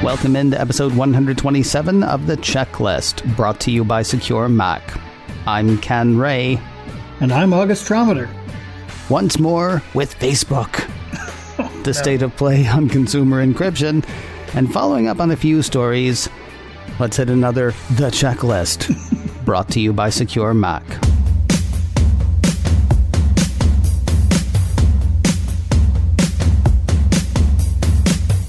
Welcome into episode 127 of The Checklist, brought to you by SecureMac. I'm Ken Ray. And I'm August Trometer. Once more with Facebook. The state of play on consumer encryption. And following up on a few stories, let's hit another The Checklist, brought to you by SecureMac.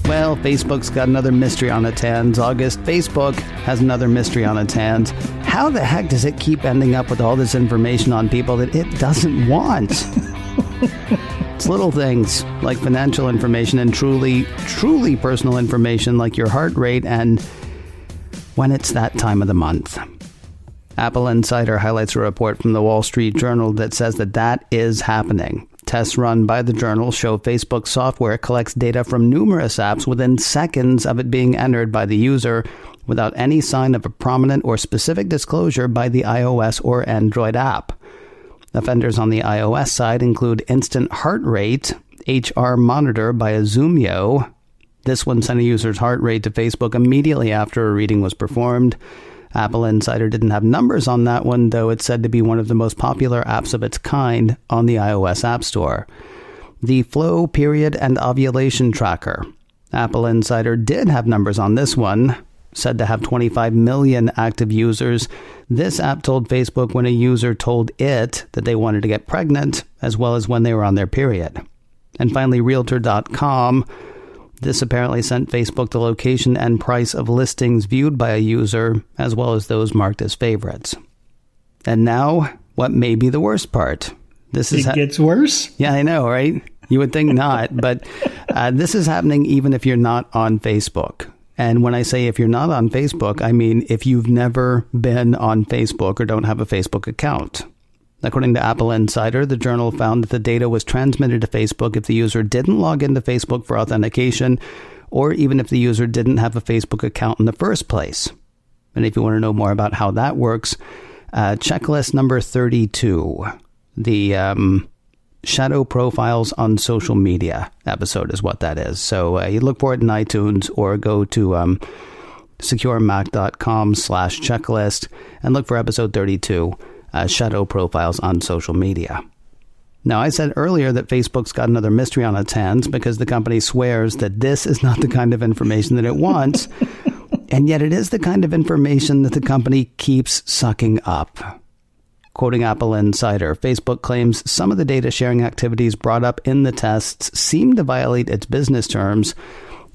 Well, Facebook's got another mystery on its hands. August, Facebook has another mystery on its hands. How the heck does it keep ending up with all this information on people that it doesn't want? It's little things like financial information and truly personal information like your heart rate and when it's that time of the month. Apple Insider highlights a report from the Wall Street Journal that says that is happening. Tests run by the journal show Facebook software collects data from numerous apps within seconds of it being entered by the user without any sign of a prominent or specific disclosure by the iOS or Android app. Offenders on the iOS side include instant heart rate, HR monitor by Azumio. This one sent a user's heart rate to Facebook immediately after a reading was performed. Apple Insider didn't have numbers on that one, though it's said to be one of the most popular apps of its kind on the iOS App Store. The flow, period, and ovulation tracker. Apple Insider did have numbers on this one, said to have 25 million active users. This app told Facebook when a user told it that they wanted to get pregnant, as well as when they were on their period. And finally, Realtor.com. This apparently sent Facebook the location and price of listings viewed by a user, as well as those marked as favorites. And now, what may be the worst part? It gets worse? Yeah, I know, right? You would think not, but this is happening even if you're not on Facebook. And when I say if you're not on Facebook, I mean if you've never been on Facebook or don't have a Facebook account. According to Apple Insider, the journal found that the data was transmitted to Facebook if the user didn't log into Facebook for authentication, or even if the user didn't have a Facebook account in the first place. And if you want to know more about how that works, checklist number 32, the shadow profiles on social media episode is what that is. So you look for it in iTunes or go to securemac.com/checklist and look for episode 32. Shadow profiles on social media. Now, I said earlier that Facebook's got another mystery on its hands because the company swears that this is not the kind of information that it wants, and yet it is the kind of information that the company keeps sucking up. Quoting Apple Insider, Facebook claims some of the data sharing activities brought up in the tests seem to violate its business terms,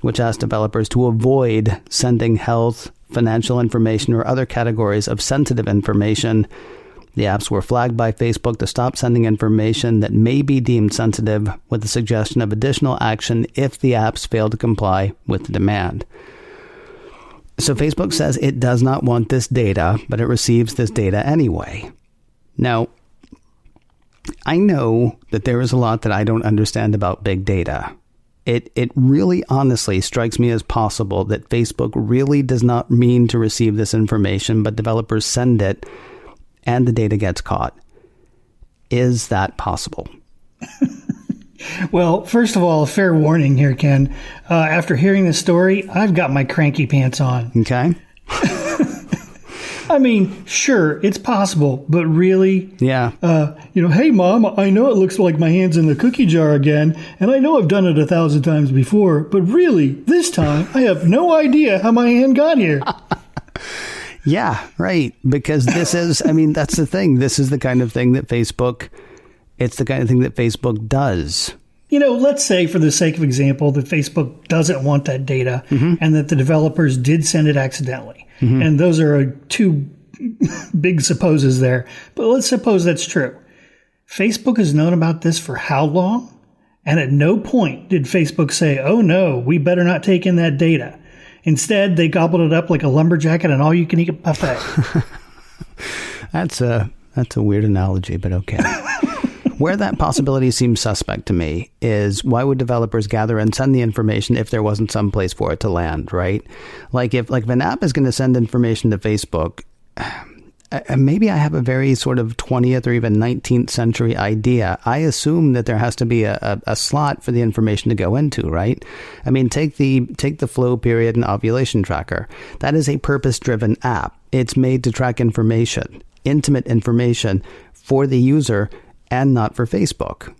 which ask developers to avoid sending health, financial information, or other categories of sensitive information. The apps were flagged by Facebook to stop sending information that may be deemed sensitive, with the suggestion of additional action if the apps fail to comply with the demand. So Facebook says it does not want this data, but it receives this data anyway. Now, I know that there is a lot that I don't understand about big data. It really honestly strikes me as possible that Facebook really does not mean to receive this information, but developers send it and the data gets caught. Is that possible? Well, first of all, a fair warning here, Ken. After hearing this story, I've got my cranky pants on. Okay. I mean, sure, it's possible, but really? Yeah. Hey, Mom, I know it looks like my hand's in the cookie jar again, and I know I've done it 1,000 times before, but really, this time, I have no idea how my hand got here. Yeah, right. Because this is, I mean, that's the thing. This is the kind of thing that Facebook does. Let's say for the sake of example that Facebook doesn't want that data and that the developers did send it accidentally. Mm-hmm. And those are two big supposes there. But let's suppose that's true. Facebook has known about this for how long? And at no point did Facebook say, oh no, we better not take in that data. Instead, they gobbled it up like a lumberjack at an all-you-can-eat buffet. That's a weird analogy, but okay. Where that possibility seems suspect to me is why would developers gather and send the information if there wasn't some place for it to land, right? Like if an app is going to send information to Facebook, maybe I have a very sort of 20th or even 19th century idea. I assume that there has to be a slot for the information to go into, right? I mean, take the flow period and ovulation tracker. That is a purpose-driven app. It's made to track information, intimate information for the user and not for Facebook.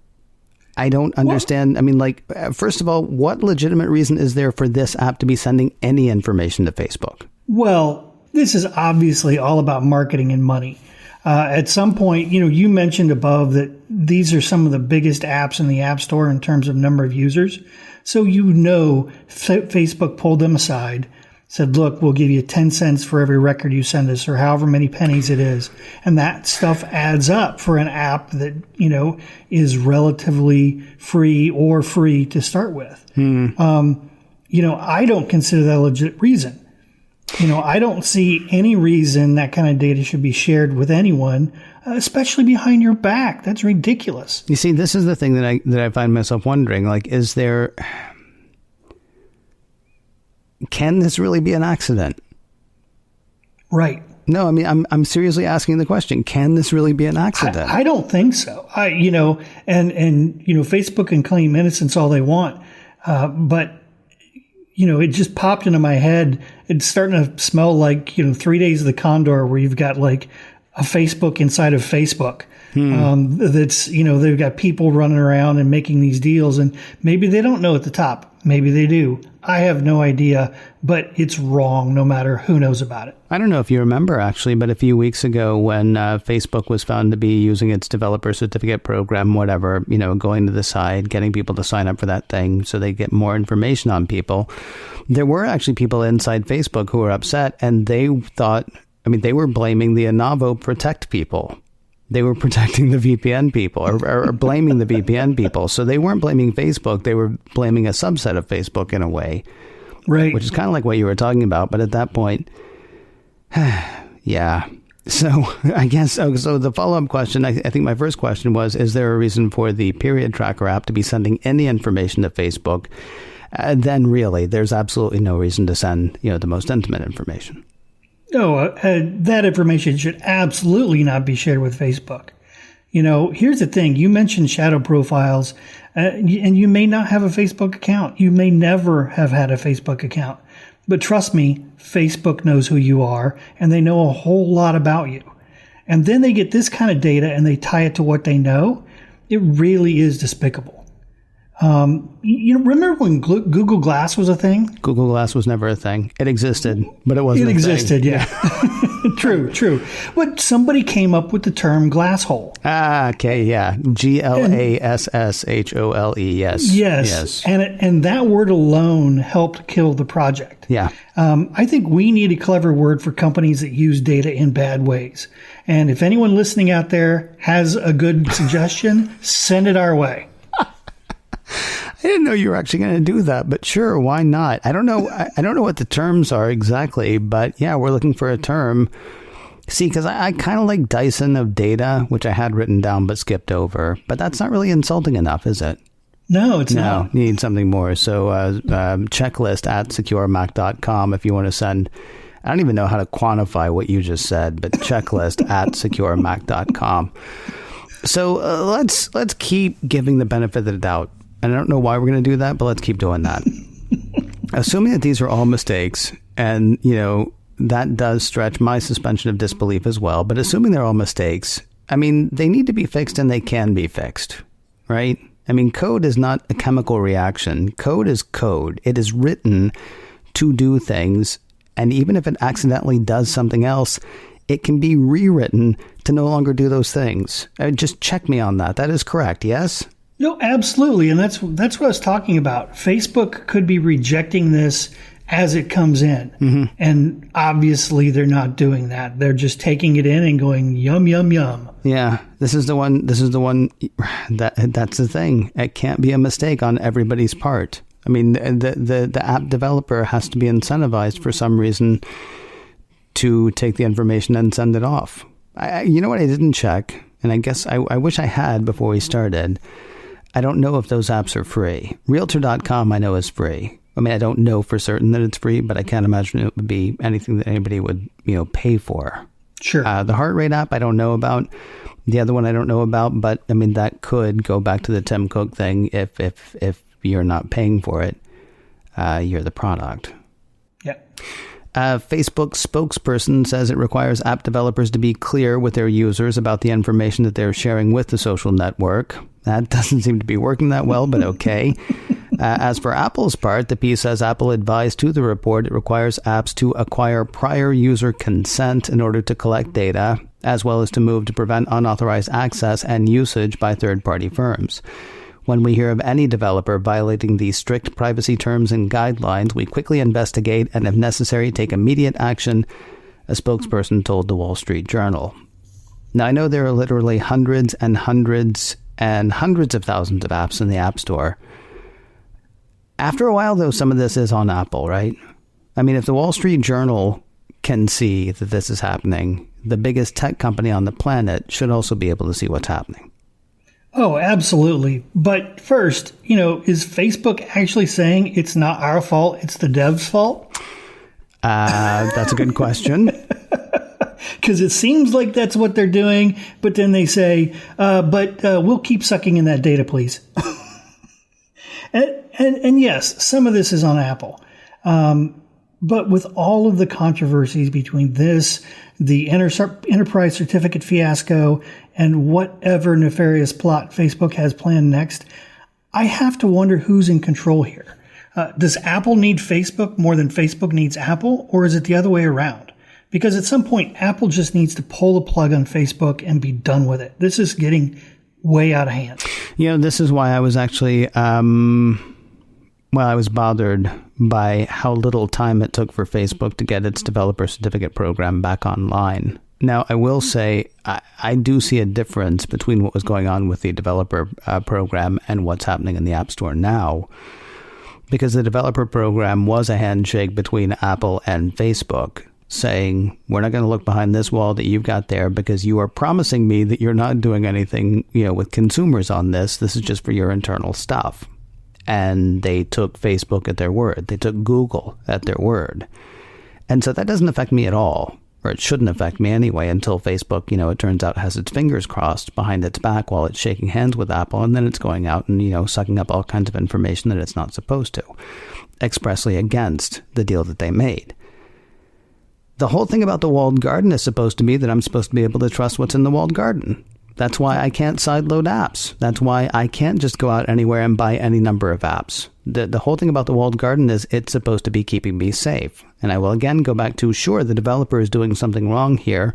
I don't understand. I mean, like, first of all, what legitimate reason is there for this app to be sending any information to Facebook? Well, this is obviously all about marketing and money. At some point, you mentioned above that these are some of the biggest apps in the App Store in terms of number of users. So, Facebook pulled them aside, said, look, we'll give you 10 cents for every record you send us, or however many pennies it is. And that stuff adds up for an app that, is relatively free or free to start with. I don't consider that a legit reason. I don't see any reason that kind of data should be shared with anyone, especially behind your back. That's ridiculous. You see, this is the thing that I find myself wondering, like, can this really be an accident? Right. No, I mean, I'm seriously asking the question. Can this really be an accident? I don't think so. Facebook can claim innocence all they want. But it just popped into my head. It's starting to smell like, 3 Days of the Condor, where you've got like a Facebook inside of Facebook. That's, they've got people running around and making these deals, and maybe they don't know at the top. Maybe they do. I have no idea, but it's wrong no matter who knows about it. I don't know if you remember, actually, but a few weeks ago when Facebook was found to be using its developer certificate program, whatever, going to the site, getting people to sign up for that thing so they get more information on people. There were actually people inside Facebook who were upset, and they were blaming the Onavo Protect people. They were protecting the VPN people or blaming the VPN people. So they weren't blaming Facebook. They were blaming a subset of Facebook in a way. Right. Which is kind of like what you were talking about. But at that point, yeah. So I guess, so the follow-up question, I think my first question was, is there a reason for the period tracker app to be sending any information to Facebook? Then really, there's absolutely no reason to send, the most intimate information. No, that information should absolutely not be shared with Facebook. Here's the thing. You mentioned shadow profiles, and you may not have a Facebook account. You may never have had a Facebook account. But trust me, Facebook knows who you are, and they know a whole lot about you. And then they get this kind of data, and they tie it to what they know. It really is despicable. Remember when Google Glass was a thing? Google Glass was never a thing. It existed, but it wasn't. It existed, yeah. True. But somebody came up with the term glass hole. Okay, yeah. GLASSHOLE. Yes. And that word alone helped kill the project. Yeah. I think we need a clever word for companies that use data in bad ways. And if anyone listening out there has a good suggestion, send it our way. I didn't know you were actually going to do that, but sure, why not? I don't know. I don't know what the terms are exactly, but yeah, we're looking for a term. See, because I kind of like Dyson of data, which I had written down but skipped over. But that's not really insulting enough, is it? No, it's not. No, need something more. So checklist at SecureMac.com if you want to send. I don't even know how to quantify what you just said, but checklist at SecureMac.com. So let's keep giving the benefit of the doubt. And I don't know why we're going to do that, but let's keep doing that. Assuming that these are all mistakes, and, that does stretch my suspension of disbelief as well. But assuming they're all mistakes, I mean, they need to be fixed and they can be fixed, right? I mean, code is not a chemical reaction. Code is code. It is written to do things. And even if it accidentally does something else, it can be rewritten to no longer do those things. Just check me on that. That is correct, yes? No, absolutely. And that's what I was talking about. Facebook could be rejecting this as it comes in. Mm-hmm. And obviously they're not doing that. They're just taking it in and going, yum, yum, yum. Yeah, this is the one that's the thing. It can't be a mistake on everybody's part. I mean, the app developer has to be incentivized for some reason to take the information and send it off. You know what I didn't check? And I guess I wish I had before we started. I don't know if those apps are free. Realtor.com I know is free. I mean, I don't know for certain that it's free, but I can't imagine it would be anything that anybody would, pay for. Sure. The heart rate app I don't know about. The other one I don't know about, but I mean, that could go back to the Tim Cook thing. If you're not paying for it, you're the product. Yeah. Facebook spokesperson says it requires app developers to be clear with their users about the information that they're sharing with the social network. That doesn't seem to be working that well, but okay. As for Apple's part, the piece says Apple advised to the report it requires apps to acquire prior user consent in order to collect data, as well as to move to prevent unauthorized access and usage by third-party firms. When we hear of any developer violating these strict privacy terms and guidelines, we quickly investigate and, if necessary, take immediate action, a spokesperson told the Wall Street Journal. Now, I know there are literally hundreds and hundreds and hundreds of thousands of apps in the App Store. After a while, though, some of this is on Apple, right? I mean, if the Wall Street Journal can see that this is happening, the biggest tech company on the planet should also be able to see what's happening. Oh, absolutely. But first, is Facebook actually saying it's not our fault, it's the devs' fault? That's a good question. Because it seems like that's what they're doing, but then they say, but we'll keep sucking in that data, please. And yes, some of this is on Apple. But with all of the controversies between this, the enterprise certificate fiasco, and whatever nefarious plot Facebook has planned next, I have to wonder who's in control here. Does Apple need Facebook more than Facebook needs Apple, or is it the other way around? Because at some point, Apple just needs to pull the plug on Facebook and be done with it. This is getting way out of hand. This is why I was actually, I was bothered by how little time it took for Facebook to get its developer certificate program back online. Now, I will say I do see a difference between what was going on with the developer program and what's happening in the App Store now, because the developer program was a handshake between Apple and Facebook saying, we're not going to look behind this wall that you've got there because you are promising me that you're not doing anything, with consumers on this. This is just for your internal stuff. And they took Facebook at their word. They took Google at their word. And so that doesn't affect me at all, or it shouldn't affect me anyway, until Facebook, it turns out has its fingers crossed behind its back while it's shaking hands with Apple, and then it's going out and, sucking up all kinds of information that it's not supposed to, expressly against the deal that they made. The whole thing about the walled garden is supposed to be that I'm supposed to be able to trust what's in the walled garden. That's why I can't sideload apps. That's why I can't just go out anywhere and buy any number of apps. The whole thing about the walled garden is it's supposed to be keeping me safe. And I will again go back to, sure, the developer is doing something wrong here.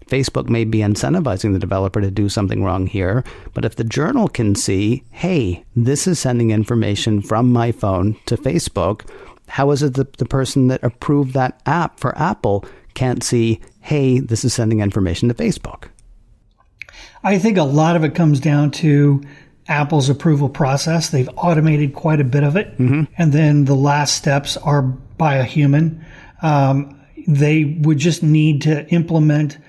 Facebook may be incentivizing the developer to do something wrong here. But if the journal can see, hey, this is sending information from my phone to Facebook, how is it that the person that approved that app for Apple can't see, hey, this is sending information to Facebook? I think a lot of it comes down to Apple's approval process. They've automated quite a bit of it. Mm-hmm. And then the last steps are by a human. They would just need to implement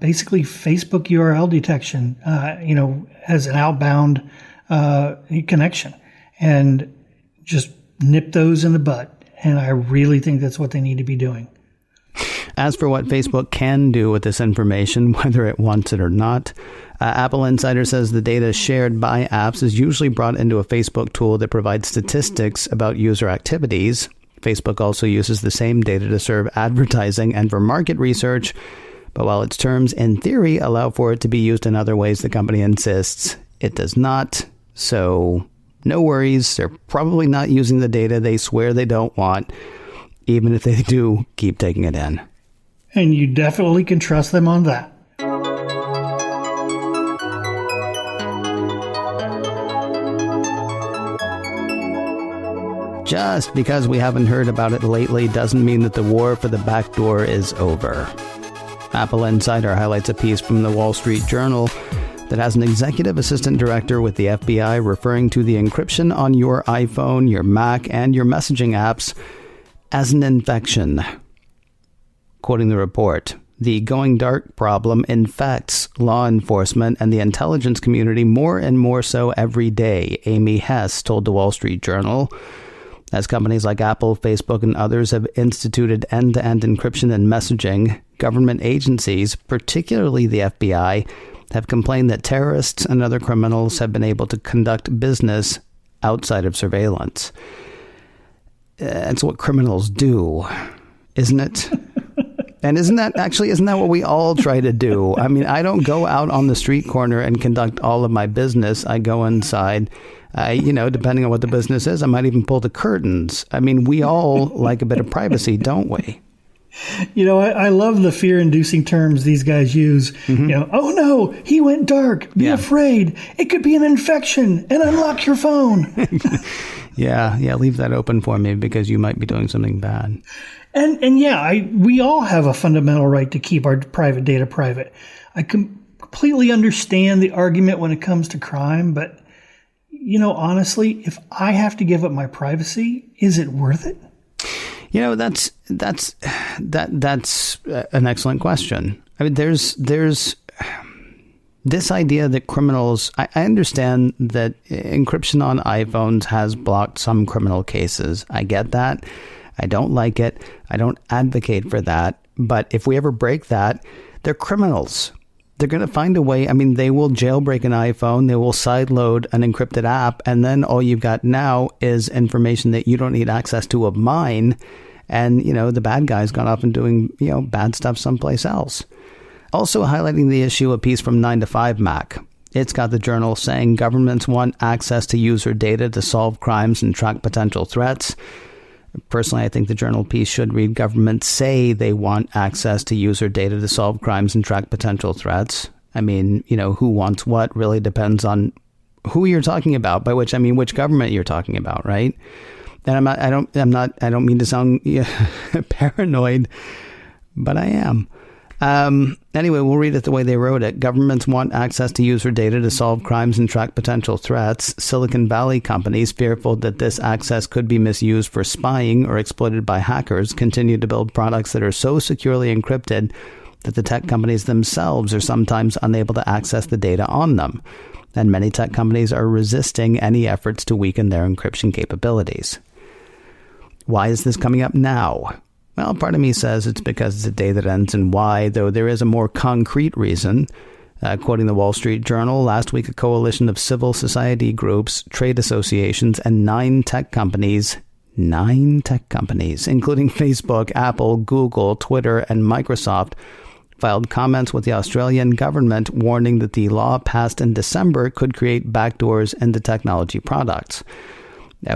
basically Facebook URL detection, as an outbound connection, and just nip those in the bud. And I really think that's what they need to be doing. As for what Facebook can do with this information, whether it wants it or not, Apple Insider says the data shared by apps is usually brought into a Facebook tool that provides statistics about user activities. Facebook also uses the same data to serve advertising and for market research. But while its terms in theory allow for it to be used in other ways, the company insists it does not. So no worries. They're probably not using the data they swear they don't want, even if they do keep taking it in. And you definitely can trust them on that. Just because we haven't heard about it lately doesn't mean that the war for the backdoor is over. Apple Insider highlights a piece from the Wall Street Journal that has an executive assistant director with the FBI referring to the encryption on your iPhone, your Mac, and your messaging apps as an infection. Quoting the report, the going dark problem infects law enforcement and the intelligence community more and more so every day, Amy Hess told the Wall Street Journal. As companies like Apple, Facebook, and others have instituted end-to-end encryption in messaging, government agencies, particularly the FBI, have complained that terrorists and other criminals have been able to conduct business outside of surveillance. It's what criminals do, isn't it? And isn't that what we all try to do? I mean, I don't go out on the street corner and conduct all of my business. I go inside. Depending on what the business is, I might even pull the curtains. I mean, we all like a bit of privacy, don't we? I love the fear-inducing terms these guys use. Mm-hmm. Oh no, he went dark. Be afraid. It could be an infection, and unlock your phone. Yeah, leave that open for me because you might be doing something bad. We all have a fundamental right to keep our private data private. I completely understand the argument when it comes to crime, but honestly, if I have to give up my privacy, is it worth it? That's an excellent question. I mean, there's this idea that criminals, I understand that encryption on iPhones has blocked some criminal cases. I get that. I don't like it. I don't advocate for that. But if we ever break that, they're criminals. They're going to find a way. I mean, they will jailbreak an iPhone. They will sideload an encrypted app. And then all you've got now is information that you don't need access to of mine. And, the bad guy's gone off and doing, bad stuff someplace else. Also highlighting the issue, a piece from 9to5Mac. It's got the Journal saying governments want access to user data to solve crimes and track potential threats. Personally, I think the Journal piece should read governments say they want access to user data to solve crimes and track potential threats. I mean, who wants what really depends on who you're talking about, by which I mean which government you're talking about, right? And I don't mean to sound paranoid, but I am. Anyway, we'll read it the way they wrote it. Governments want access to user data to solve crimes and track potential threats. Silicon Valley companies, fearful that this access could be misused for spying or exploited by hackers, continue to build products that are so securely encrypted that the tech companies themselves are sometimes unable to access the data on them. And many tech companies are resisting any efforts to weaken their encryption capabilities. Why is this coming up now? Well, part of me says it's because it's a day that ends in Y, though there is a more concrete reason. Quoting the Wall Street Journal, last week a coalition of civil society groups, trade associations, and 9 tech companies, including Facebook, Apple, Google, Twitter, and Microsoft, filed comments with the Australian government warning that the law passed in December could create backdoors into technology products.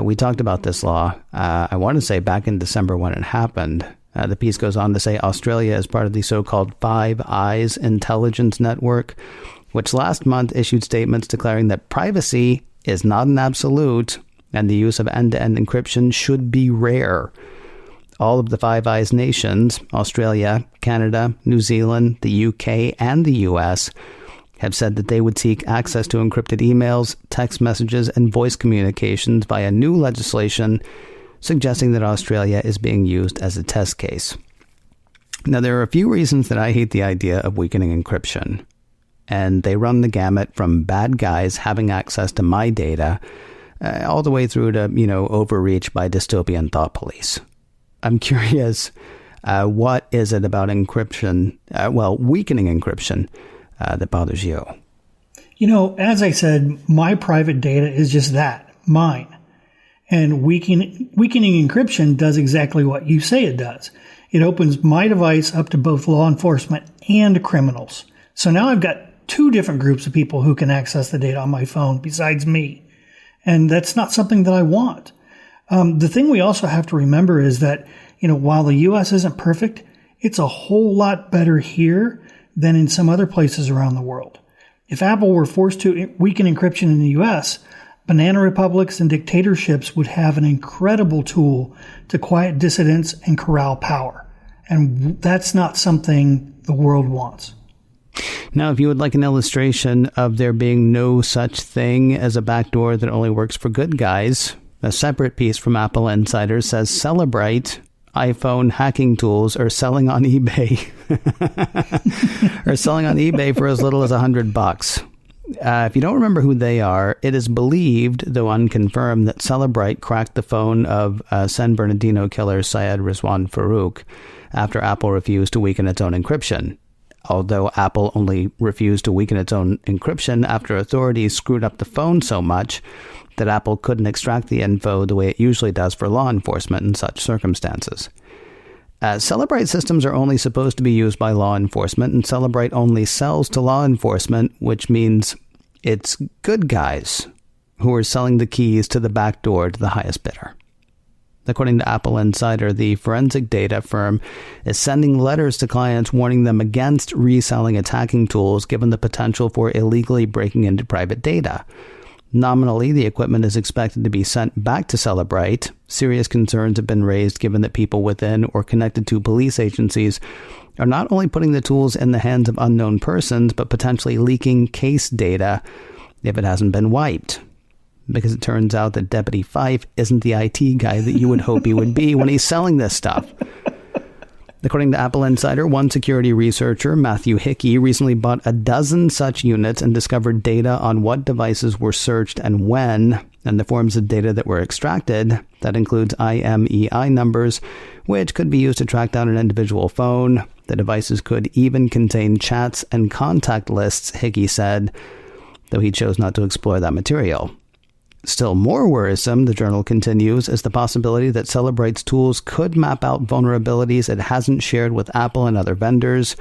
We talked about this law, I want to say back in December when it happened. The piece goes on to say Australia is part of the so-called Five Eyes intelligence network, which last month issued statements declaring that privacy is not an absolute and the use of end-to-end encryption should be rare. All of the Five Eyes nations, Australia, Canada, New Zealand, the UK, and the US, have said that they would seek access to encrypted emails, text messages, and voice communications via new legislation, suggesting that Australia is being used as a test case. Now, there are a few reasons that I hate the idea of weakening encryption, and they run the gamut from bad guys having access to my data, all the way through to, overreach by dystopian thought police. I'm curious, what is it about encryption, weakening encryption, that bothers you? As I said, my private data is just that, mine. And weakening encryption does exactly what you say it does. It opens my device up to both law enforcement and criminals. So now I've got 2 different groups of people who can access the data on my phone besides me. And that's not something that I want. The thing we also have to remember is that, while the U.S. isn't perfect, it's a whole lot better here than in some other places around the world. If Apple were forced to weaken encryption in the U.S., banana republics and dictatorships would have an incredible tool to quiet dissidents and corral power. And that's not something the world wants. Now, if you would like an illustration of there being no such thing as a backdoor that only works for good guys, a separate piece from Apple Insider says Celebrite iPhone hacking tools are selling on eBay for as little as $100. If you don't remember who they are, it is believed, though unconfirmed, that Celebrite cracked the phone of San Bernardino killer Syed Rizwan Farouk after Apple refused to weaken its own encryption. Although Apple only refused to weaken its own encryption after authorities screwed up the phone so much that Apple couldn't extract the info the way it usually does for law enforcement in such circumstances. Celebrite systems are only supposed to be used by law enforcement, and Celebrite only sells to law enforcement, which means it's good guys who are selling the keys to the back door to the highest bidder. According to Apple Insider, the forensic data firm is sending letters to clients warning them against reselling attacking tools given the potential for illegally breaking into private data. Nominally, the equipment is expected to be sent back to Celebrite. Serious concerns have been raised given that people within or connected to police agencies are not only putting the tools in the hands of unknown persons, but potentially leaking case data if it hasn't been wiped. Because it turns out that Deputy Fife isn't the IT guy that you would hope he would be when he's selling this stuff. According to Apple Insider, one security researcher, Matthew Hickey, recently bought a dozen such units and discovered data on what devices were searched and when, and the forms of data that were extracted. That includes IMEI numbers, which could be used to track down an individual phone. The devices could even contain chats and contact lists, Hickey said, though he chose not to explore that material. Still more worrisome, the journal continues, is the possibility that Celebrite's tools could map out vulnerabilities it hasn't shared with Apple and other vendors.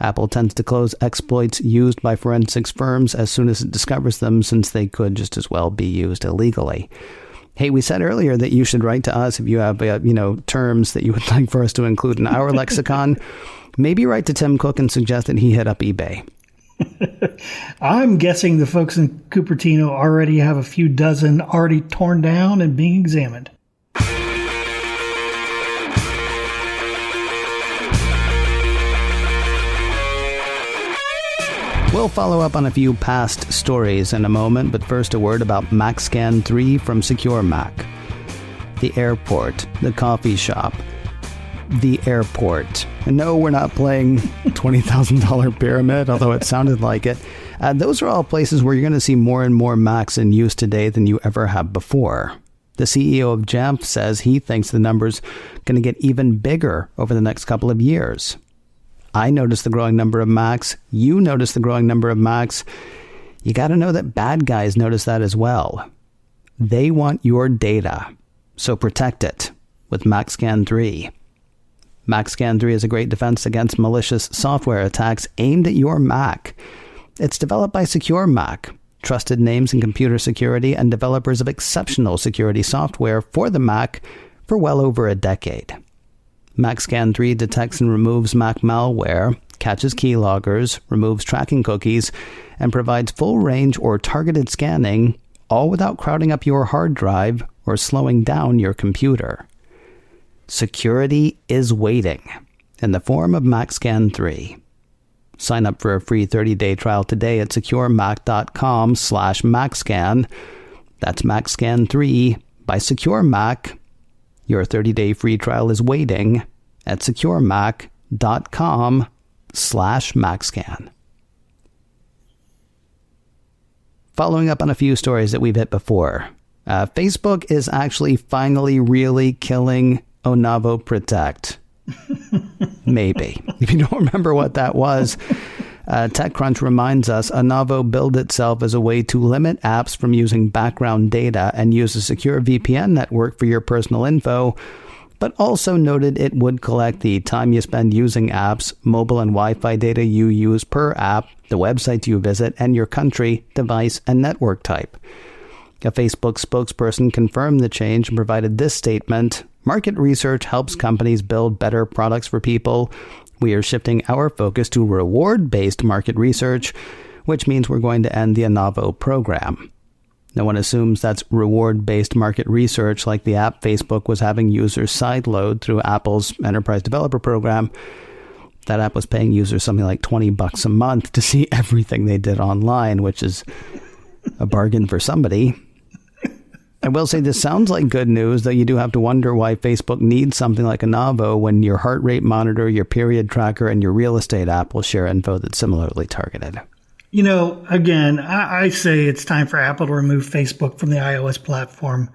Apple tends to close exploits used by forensics firms as soon as it discovers them, since they could just as well be used illegally. Hey, we said earlier that you should write to us if you have, terms that you would like for us to include in our lexicon. Maybe write to Tim Cook and suggest that he hit up eBay. I'm guessing the folks in Cupertino already have a few dozen already torn down and being examined. We'll follow up on a few past stories in a moment, but first a word about MacScan 3 from SecureMac. The airport, the coffee shop, the airport. And no, we're not playing $20,000 pyramid, although it sounded like it. Those are all places where you're going to see more and more Macs in use today than you ever have before. The CEO of Jamf says he thinks the number's going to get even bigger over the next couple of years. I notice the growing number of Macs. You notice the growing number of Macs. You got to know that bad guys notice that as well. They want your data, so protect it with MacScan 3. MacScan 3 is a great defense against malicious software attacks aimed at your Mac. It's developed by SecureMac, trusted names in computer security and developers of exceptional security software for the Mac for well over a decade. MacScan 3 detects and removes Mac malware, catches keyloggers, removes tracking cookies, and provides full range or targeted scanning, all without crowding up your hard drive or slowing down your computer. Security is waiting in the form of MacScan 3. Sign up for a free 30-day trial today at securemac.com/MacScan. That's MacScan 3 by SecureMac. Your 30-day free trial is waiting at securemac.com/MacScan. Following up on a few stories that we've hit before, Facebook is actually finally really killing Onavo Protect. Maybe. If you don't remember what that was, TechCrunch reminds us Onavo billed itself as a way to limit apps from using background data and use a secure VPN network for your personal info, but also noted it would collect the time you spend using apps, mobile and Wi-Fi data you use per app, the websites you visit, and your country, device, and network type. A Facebook spokesperson confirmed the change and provided this statement: "Market research helps companies build better products for people. We are shifting our focus to reward-based market research, which means we're going to end the Onavo program." No one assumes that's reward-based market research like the app Facebook was having users sideload through Apple's Enterprise Developer Program. That app was paying users something like $20 a month to see everything they did online, which is a bargain for somebody. I will say this sounds like good news, though you do have to wonder why Facebook needs something like Onavo when your heart rate monitor, your period tracker, and your real estate app will share info that's similarly targeted. Again, I say it's time for Apple to remove Facebook from the iOS platform.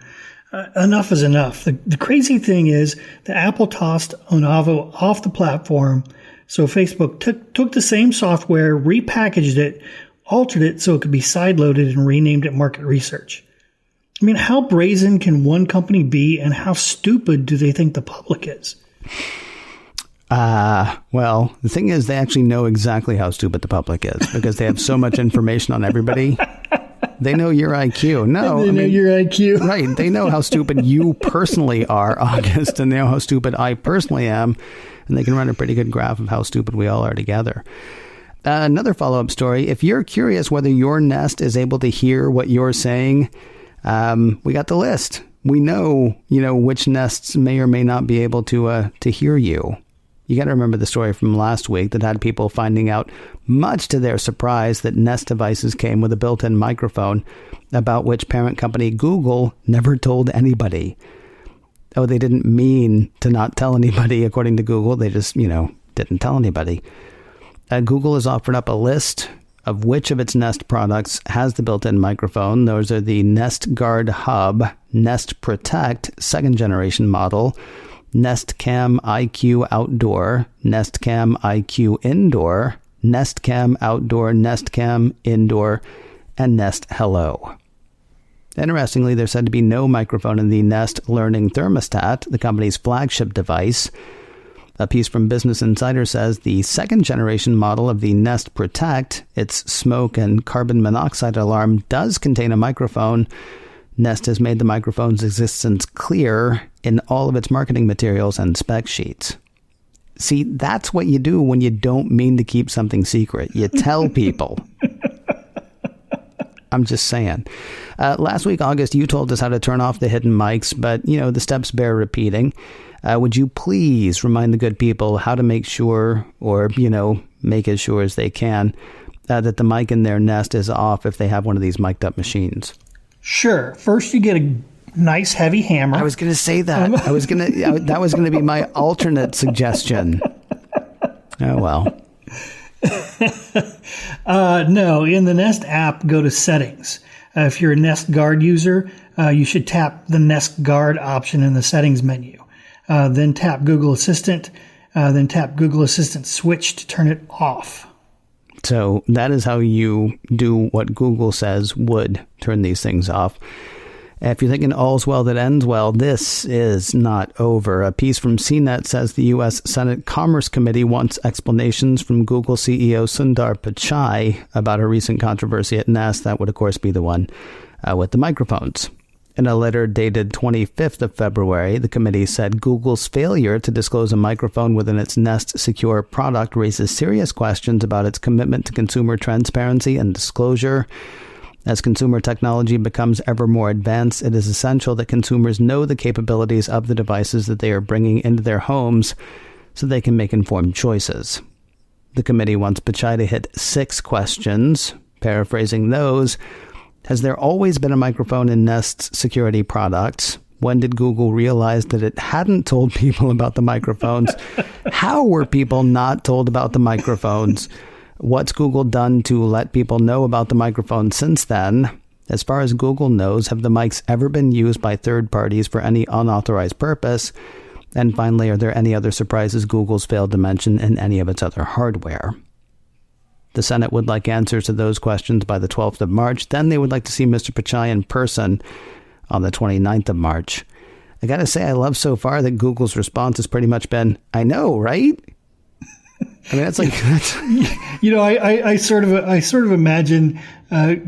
Enough is enough. The crazy thing is that Apple tossed Onavo off the platform, so Facebook took the same software, repackaged it, altered it so it could be sideloaded, and renamed it Market Research. I mean, how brazen can one company be, and how stupid do they think the public is? Well, the thing is, they actually know exactly how stupid the public is because they have so much information on everybody. They know your IQ. No, they know your IQ. Right. They know how stupid you personally are, August, and they know how stupid I personally am. And they can run a pretty good graph of how stupid we all are together. Another follow-up story. If you're curious whether your Nest is able to hear what you're saying, we got the list. We know, which Nests may or may not be able to hear you. You got to remember the story from last week that had people finding out, much to their surprise, that Nest devices came with a built-in microphone about which parent company Google never told anybody. Oh, they didn't mean to not tell anybody, according to Google. They just, didn't tell anybody. Google has offered up a list of which of its Nest products has the built-in microphone. Those are the Nest Guard Hub, Nest Protect, second generation model, Nest Cam IQ Outdoor, Nest Cam IQ Indoor, Nest Cam Outdoor, Nest Cam Indoor, and Nest Hello. Interestingly, there's said to be no microphone in the Nest Learning Thermostat, the company's flagship device. A piece from Business Insider says the second generation model of the Nest Protect, its smoke and carbon monoxide alarm, does contain a microphone. Nest has made the microphone's existence clear in all of its marketing materials and spec sheets. See, that's what you do when you don't mean to keep something secret. You tell people. I'm just saying. Last week, August, you told us how to turn off the hidden mics, but, the steps bear repeating. Would you please remind the good people how to make sure, or, make as sure as they can, that the mic in their Nest is off if they have one of these mic'd up machines? Sure. First, you get a nice heavy hammer. I was going to say that. That was going to be my alternate suggestion. Oh, well. No, in the Nest app, go to Settings. If you're a Nest Guard user, you should tap the Nest Guard option in the Settings menu. Then tap Google Assistant. Then tap Google Assistant Switch to turn it off. So that is how you do what Google says would turn these things off. If you're thinking all's well that ends well, this is not over. A piece from CNET says the U.S. Senate Commerce Committee wants explanations from Google CEO Sundar Pichai about a recent controversy at Nest. That would, of course, be the one with the microphones. In a letter dated 25th of February, the committee said Google's failure to disclose a microphone within its Nest Secure product raises serious questions about its commitment to consumer transparency and disclosure. As consumer technology becomes ever more advanced, it is essential that consumers know the capabilities of the devices that they are bringing into their homes so they can make informed choices. The committee wants Pichai to hit 6 questions. Paraphrasing those, has there always been a microphone in Nest's security products? When did Google realize that it hadn't told people about the microphones? How were people not told about the microphones? What's Google done to let people know about the microphone since then? As far as Google knows, have the mics ever been used by third parties for any unauthorized purpose? And finally, are there any other surprises Google's failed to mention in any of its other hardware? The Senate would like answers to those questions by the 12th of March. Then they would like to see Mr. Pichai in person on the 29th of March. I got to say, I love so far that Google's response has pretty much been, I know, right? I mean, that's like, I sort of imagine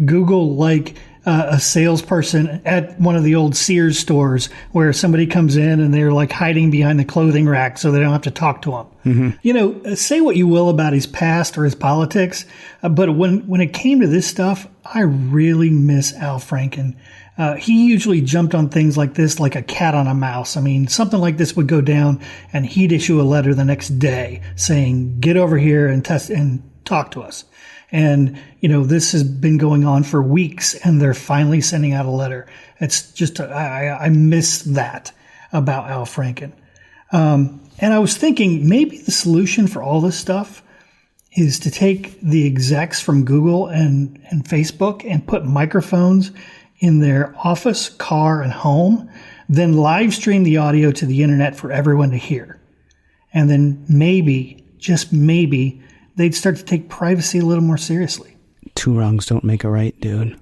Google like a salesperson at one of the old Sears stores where somebody comes in and they're like hiding behind the clothing rack so they don't have to talk to him. Mm-hmm. Say what you will about his past or his politics, but when it came to this stuff, I really miss Al Franken. He usually jumped on things like this like a cat on a mouse. I mean, something like this would go down and he'd issue a letter the next day saying, get over here and talk to us. And, this has been going on for weeks and they're finally sending out a letter. It's just, I miss that about Al Franken. And I was thinking maybe the solution for all this stuff is to take the execs from Google and Facebook and put microphones in their office, car, and home, then live stream the audio to the internet for everyone to hear. And then maybe, just maybe, they'd start to take privacy a little more seriously. Two wrongs don't make a right, dude.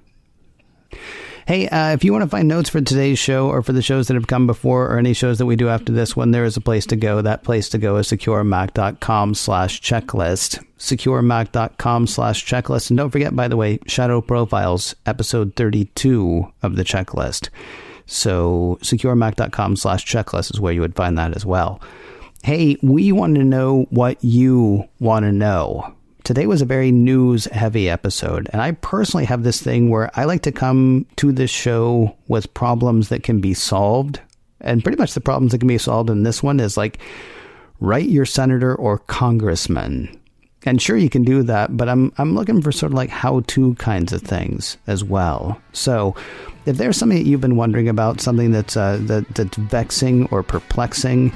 Hey, if you want to find notes for today's show or for the shows that have come before or any shows that we do after this one, there is a place to go. That place to go is securemac.com/checklist. securemac.com/checklist. And don't forget, by the way, Shadow Profiles, episode 32 of the checklist. So securemac.com/checklist is where you would find that as well. Hey, we want to know what you want to know. Today was a very news-heavy episode, and I personally have this thing where I like to come to this show with problems that can be solved, and pretty much the problems that can be solved in this one is like, write your senator or congressman. And sure, you can do that, but I'm looking for sort of like how-to kinds of things as well. So if there's something that you've been wondering about, something that's vexing or perplexing,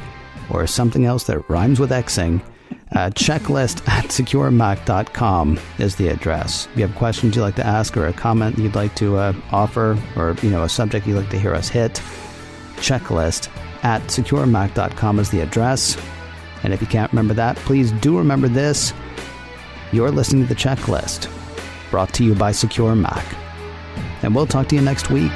or something else that rhymes with Xing, checklist@securemac.com is the address. If you have questions you'd like to ask or a comment you'd like to offer, or a subject you'd like to hear us hit, checklist@securemac.com is the address. And if you can't remember that, please do remember this. You're listening to The Checklist, brought to you by SecureMac. And we'll talk to you next week.